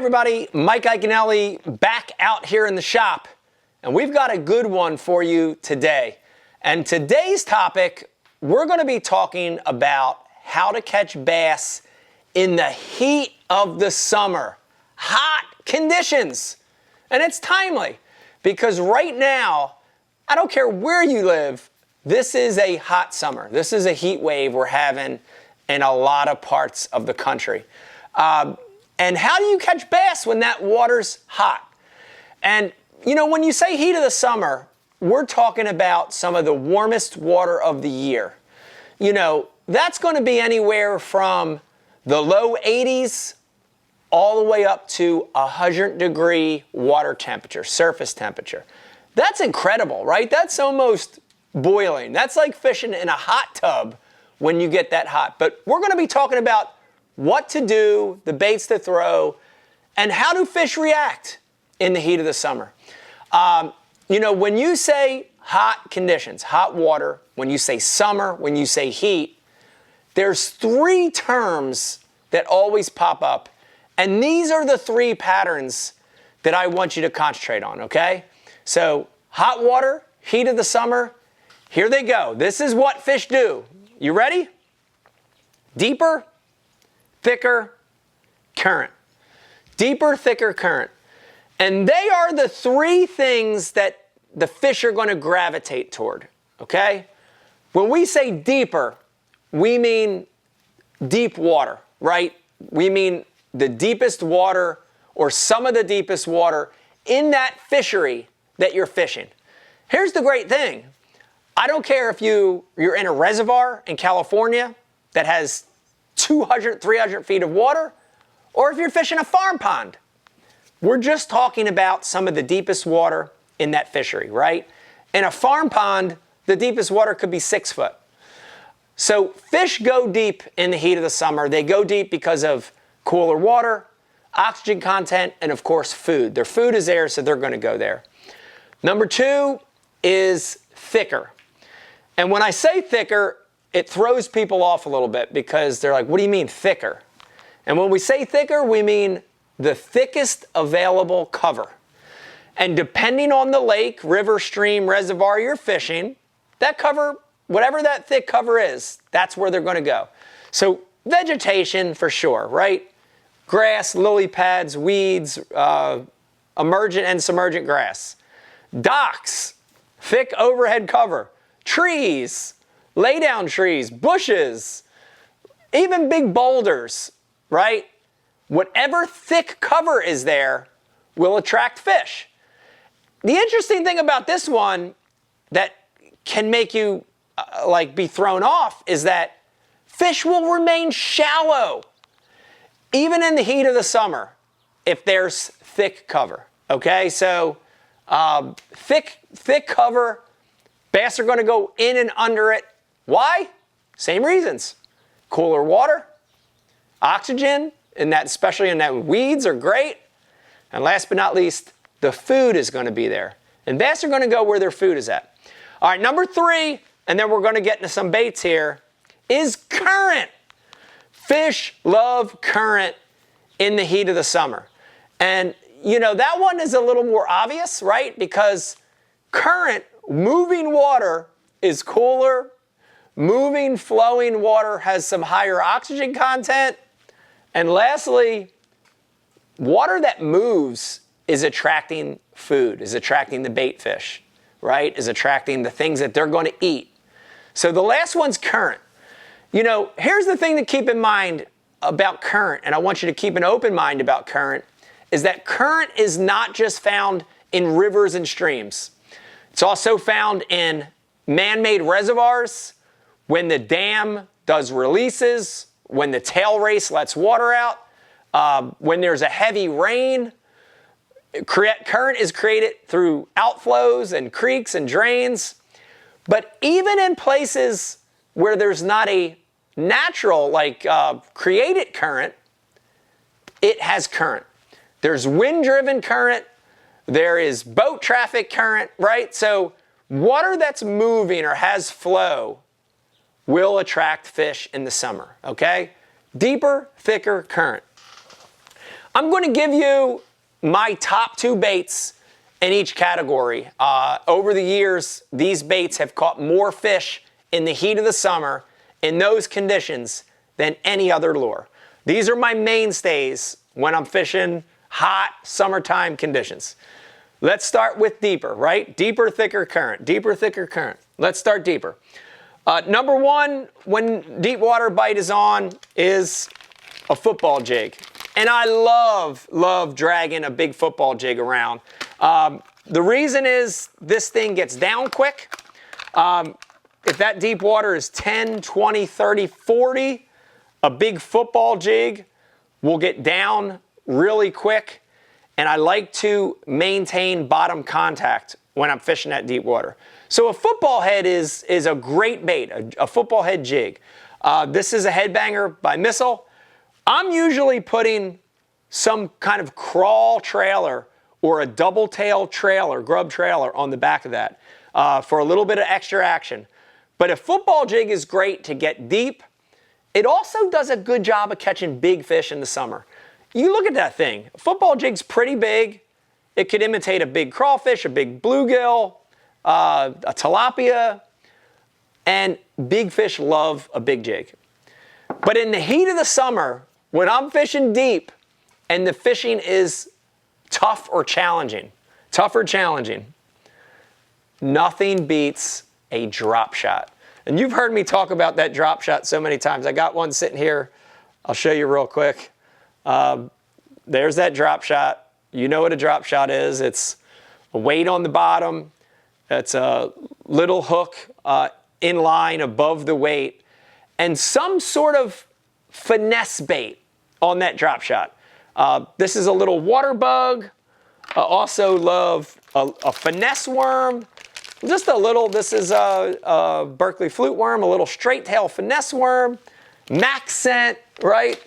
everybody, Mike Iaconelli back out here in the shop, and we've got a good one for you today. And today's topic, we're going to be talking about how to catch bass in the heat of the summer. Hot conditions. And it's timely because right now, I don't care where you live, this is a hot summer. This is a heat wave we're having in a lot of parts of the country. And how do you catch bass when that water's hot? And, you know, when you say heat of the summer, we're talking about some of the warmest water of the year. You know, that's going to be anywhere from the low 80s all the way up to 100-degree water temperature, surface temperature. That's incredible, right? That's almost boiling. That's like fishing in a hot tub when you get that hot. But we're going to be talking about what to do, the baits to throw, and how do fish react in the heat of the summer. You know, when you say hot conditions, hot water, when you say summer, when you say heat, there's three terms that always pop up. And these are the three patterns that I want you to concentrate on, okay? So hot water, heat of the summer, here they go. This is what fish do. You ready? Deeper, thicker, current. Deeper, thicker, current. And they are the three things that the fish are going to gravitate toward, okay? When we say deeper, we mean deep water, right? We mean the deepest water or some of the deepest water in that fishery that you're fishing. Here's the great thing. I don't care if you're in a reservoir in California that has 200, 300 feet of water, or if you're fishing a farm pond. We're just talking about some of the deepest water in that fishery, right? In a farm pond, the deepest water could be 6 foot. So fish go deep in the heat of the summer. They go deep because of cooler water, oxygen content, and of course food. Their food is there, so they're going to go there. Number two is thicker. And when I say thicker, it throws people off a little bit because they're like, what do you mean thicker? And when we say thicker, we mean the thickest available cover. And depending on the lake, river, stream, reservoir you're fishing, that cover, whatever that thick cover is, that's where they're going to go. So vegetation for sure, right? Grass, lily pads, weeds, emergent and submergent grass. Docks, thick overhead cover. Trees, lay down trees, bushes, even big boulders, right? Whatever thick cover is there will attract fish. The interesting thing about this one that can make you be thrown off is that fish will remain shallow even in the heat of the summer if there's thick cover, okay? So thick cover, bass are going to go in and under it. Why? Same reasons. Cooler water, oxygen, and that, especially in that weeds are great. And last but not least, the food is going to be there. And bass are going to go where their food is at. All right, number three, and then we're going to get into some baits here, is current. Fish love current in the heat of the summer. And, you know, that one is a little more obvious, right? Because current, moving water is cooler. Moving, flowing water has some higher oxygen content. And lastly, water that moves is attracting food, is attracting the bait fish, right? Is attracting the things that they're going to eat. So the last one's current. You know, here's the thing to keep in mind about current, and I want you to keep an open mind about current, is that current is not just found in rivers and streams. It's also found in man-made reservoirs, when the dam does releases, when the tail race lets water out, when there's a heavy rain. Current is created through outflows and creeks and drains. But even in places where there's not a natural, created current, it has current. There's wind-driven current. There is boat traffic current, right? So water that's moving or has flow will attract fish in the summer, okay? Deeper, thicker current. I'm going to give you my top 2 baits in each category. Over the years, these baits have caught more fish in the heat of the summer in those conditions than any other lure. These are my mainstays when I'm fishing hot summertime conditions. Let's start with deeper, right? Deeper, thicker current. Deeper, thicker current. Let's start deeper. Number 1, when deep water bite is on, is a football jig. And I love dragging a big football jig around. The reason is this thing gets down quick. If that deep water is 10, 20, 30, 40, a big football jig will get down really quick. And I like to maintain bottom contact when I'm fishing that deep water. So a football head is a great bait, a football head jig. This is a headbanger by Missile. I'm usually putting some kind of crawl trailer or a double tail trailer, grub trailer on the back of that for a little bit of extra action. But a football jig is great to get deep. It also does a good job of catching big fish in the summer. You look at that thing. A football jig's pretty big. It could imitate a big crawfish, a big bluegill, a tilapia, and big fish love a big jig. But in the heat of the summer, when I'm fishing deep and the fishing is tough or challenging, nothing beats a drop shot. And you've heard me talk about that drop shot so many times. I got one sitting here. I'll show you real quick. There's that drop shot. You know what a drop shot is. It's a weight on the bottom. It's a little hook in line above the weight. And some sort of finesse bait on that drop shot. This is a little water bug. I also love a finesse worm. Just a little, this is a Berkeley flute worm, a little straight tail finesse worm, max scent, right?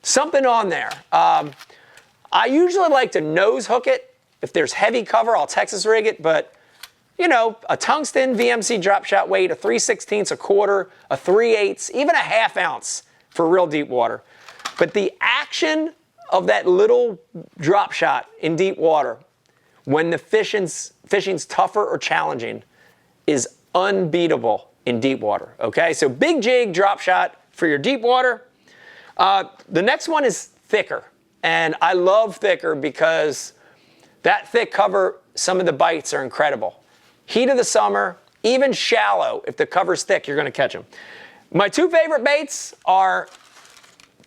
Something on there. I usually like to nose hook it. If there's heavy cover, I'll Texas rig it, but you know, a tungsten VMC drop shot weight, a 3/16, a quarter, a 3/8, even a ½ ounce for real deep water. But the action of that little drop shot in deep water when the fishing's tougher or challenging is unbeatable in deep water, okay? So big jig, drop shot for your deep water. The next one is thicker, and I love thicker because that thick cover, some of the bites are incredible. Heat of the summer, even shallow, if the cover's thick, you're gonna catch them. My 2 favorite baits are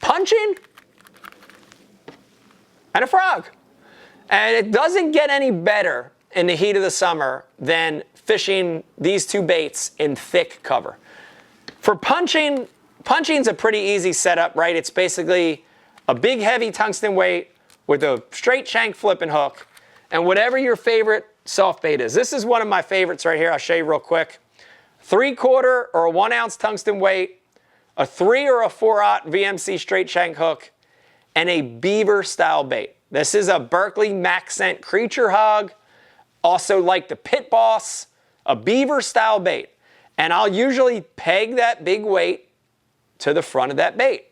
punching and a frog. And it doesn't get any better in the heat of the summer than fishing these 2 baits in thick cover. For punching, punching's a pretty easy setup, right? It's basically a big heavy tungsten weight with a straight shank flipping hook and whatever your favorite soft bait is. This is one of my favorites right here. I'll show you real quick. 3/4 or a 1 ounce tungsten weight, a 3 or a 4/0 VMC straight shank hook, and a beaver style bait. This is a Berkeley max scent creature hog, also like the Pit Boss, a beaver style bait. And I'll usually peg that big weight to the front of that bait.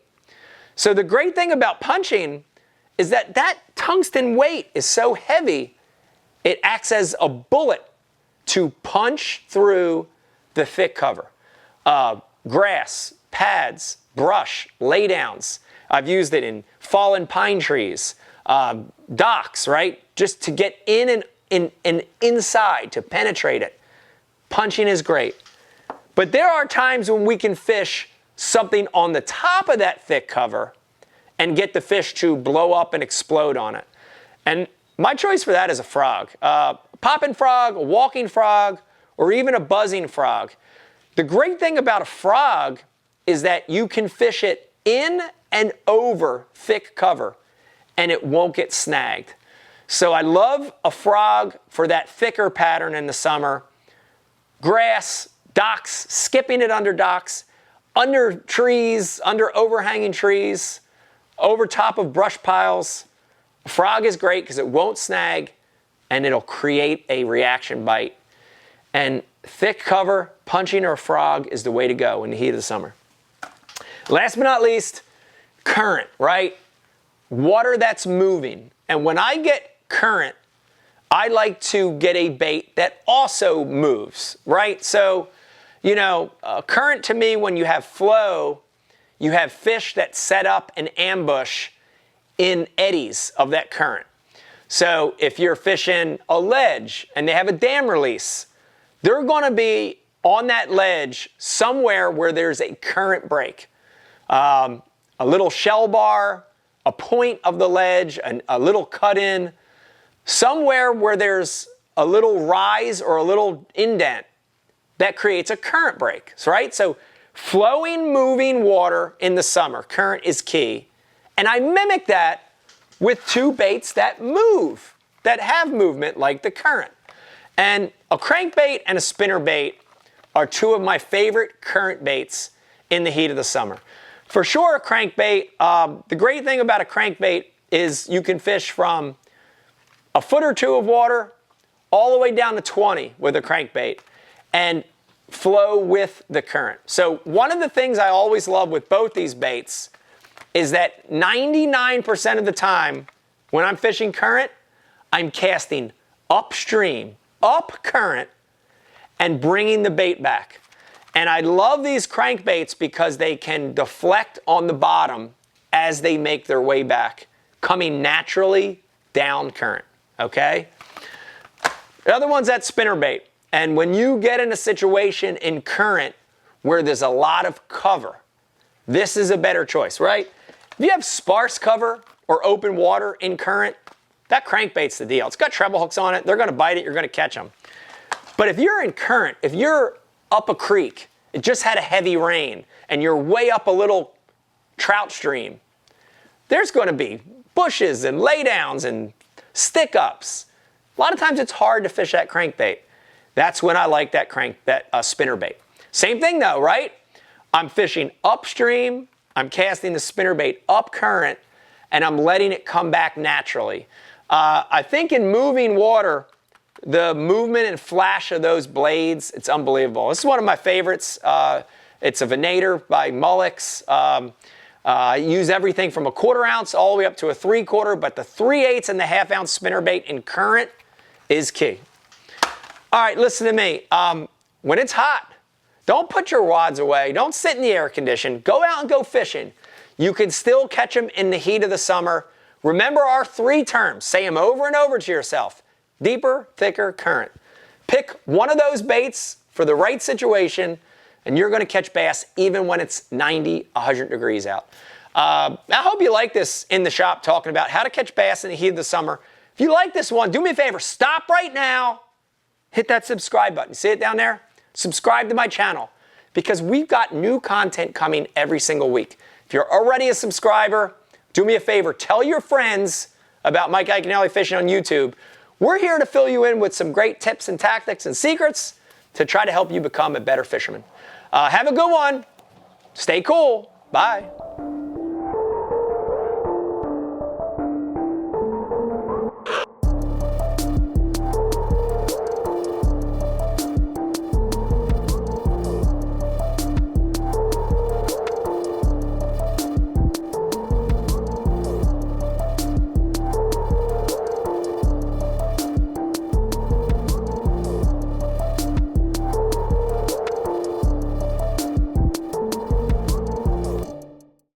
So the great thing about punching is that that tungsten weight is so heavy, it acts as a bullet to punch through the thick cover. Grass, pads, brush, laydowns. I've used it in fallen pine trees, docks, right? Just to get in and inside, to penetrate it. Punching is great. But there are times when we can fish something on the top of that thick cover and get the fish to blow up and explode on it. And my choice for that is a frog. Popping frog, a walking frog, or even a buzzing frog. The great thing about a frog is that you can fish it in and over thick cover and it won't get snagged. So I love a frog for that thicker pattern in the summer. Grass, docks, skipping it under docks, under trees, under overhanging trees, over top of brush piles. A frog is great because it won't snag and it'll create a reaction bite. And thick cover, punching or a frog is the way to go in the heat of the summer. Last but not least, current, right? water that's moving. And when I get current, I like to get a bait that also moves, right? So, you know, current to me, when you have flow, you have fish that set up an ambush in eddies of that current. So if you're fishing a ledge and they have a dam release, they're going to be on that ledge somewhere where there's a current break. A little shell bar, a point of the ledge, a little cut in, somewhere where there's a little rise or a little indent that creates a current break, right? So flowing, moving water in the summer, current is key. And I mimic that with two baits that move, that have movement like the current. And a crankbait and a spinnerbait are two of my favorite current baits in the heat of the summer. For sure, a crankbait, the great thing about a crankbait is you can fish from a foot or two of water all the way down to 20 with a crankbait and flow with the current. So one of the things I always love with both these baits is that 99% of the time when I'm fishing current, I'm casting upstream, up current, and bringing the bait back. And I love these crankbaits because they can deflect on the bottom as they make their way back, coming naturally down current, okay? The other one's that spinnerbait. And when you get in a situation in current where there's a lot of cover, this is a better choice, right? If you have sparse cover or open water in current, that crankbait's the deal. It's got treble hooks on it. They're going to bite it. You're going to catch them. But if you're in current, if you're up a creek, it just had a heavy rain, and you're way up a little trout stream, there's going to be bushes and laydowns and stick-ups. A lot of times it's hard to fish that crankbait. That's when I like that spinnerbait. Same thing though, right? I'm fishing upstream, I'm casting the spinnerbait up current, and I'm letting it come back naturally. I think in moving water, the movement and flash of those blades, it's unbelievable. This is one of my favorites. It's a Venator by Mullix. I use everything from a 1/4 ounce all the way up to a 3/4, but the 3/8 and the 1/2 ounce spinnerbait in current is key. All right, listen to me. When it's hot, don't put your rods away. Don't sit in the air condition. Go out and go fishing. You can still catch them in the heat of the summer. Remember our 3 terms. Say them over and over to yourself. Deeper, thicker, current. Pick one of those baits for the right situation, and you're going to catch bass even when it's 90, 100 degrees out. I hope you like this in the shop talking about how to catch bass in the heat of the summer. If you like this one, do me a favor. Stop right now. Hit that subscribe button. See it down there? Subscribe to my channel because we've got new content coming every single week. If you're already a subscriber, do me a favor. Tell your friends about Mike Iaconelli Fishing on YouTube. We're here to fill you in with some great tips and tactics and secrets to try to help you become a better fisherman. Have a good one. Stay cool. Bye.